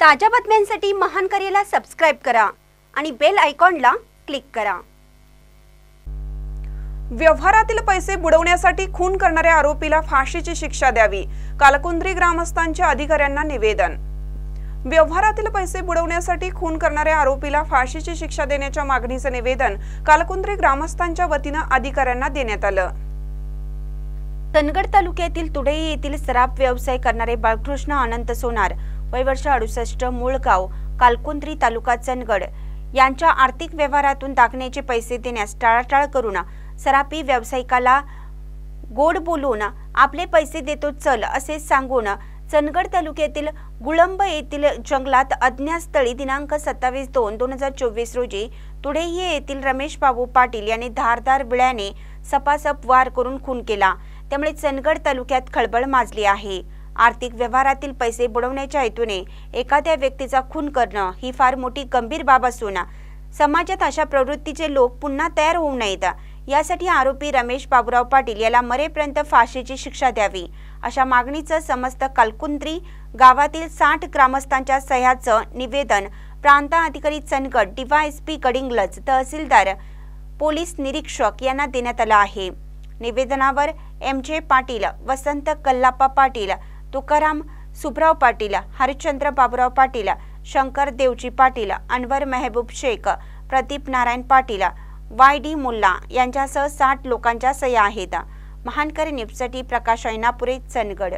ताज्या बातम्यांसाठी महान करेला सबस्क्राइब करा आणि बेल आयकॉनला क्लिक करा। व्यवहारातील पैसे बुडवण्यासाठी खून करणाऱ्या आरोपीला फाशीची शिक्षा द्यावी, कालकुंद्री ग्रामस्थांच्या अधिकाऱ्यांना निवेदन। व्यवहारातील पैसे बुडवण्यासाठी खून करणाऱ्या आरोपीला फाशीची शिक्षा देण्याच्या मागणीचे निवेदन कालकुंद्री ग्रामस्थांच्या वतीने अधिकाऱ्यांना देण्यात आलं। चंदगड तालुक्यातील तुडई येथील सराफ व्यवसाय करणारे बाळकृष्ण अनंत सोनार वय वर्ष 68 मूळ गाव कालकुंद्री तालुका चंदगड यांच्या आर्थिक व्यवहारातून दाखण्याचे पैसे देण्यास टाळाटाळ करून सराफी व्यावसायिकाला गोड बोलून आपले पैसे देतो चल असे सांगून चंदगड तालुक्यातील गुळंब येथील जंगलात अज्ञातस्थळी दिनांक 27/2/2024 रोजी तुडई येथील रमेश बाबू पाटील यांनी धारदार बिळ्याने सपासप वार करून खून केला। त्यामुळे चंदगड तालुक्यात खळबळ माजली आहे। आर्थिक व्यवहारातील पैसे बुडवण्याच्या हेतूने एखाद्या व्यक्तीचा खून करणं ही फार मोठी गंभीर बाब असून समाजात अशा प्रवृत्तीचे लोक पुन्हा तयार होऊ नयेत, यासाठी आरोपी रमेश बाबूराव पाटील याला मरेपर्यंत फाशीची शिक्षा द्यावी अशा मागणीचं समस्त कालकुंद्री गावातील 60 ग्रामस्थांच्या सह्याचं निवेदन प्रांत अधिकारी चंदगड DYSP गडिंग्लज तहसीलदार पोलीस निरीक्षक यांना देण्यात आलं आहे। निवेदनावर MJ पाटील, वसंत कल्लाप्पा पाटील, तुकाराम सुभराव पाटील, हरिश्चंद्र बाबूराव पाटील, शंकर देवजी पाटील, अनवर मेहबूब शेख, प्रदीप नारायण पाटील, YD मुल्ला यांच्यासह 60 लोकांच्या सह्या आहेत। महानकरी न्यूजसाठी प्रकाश ऐनापुरे, चंदगड।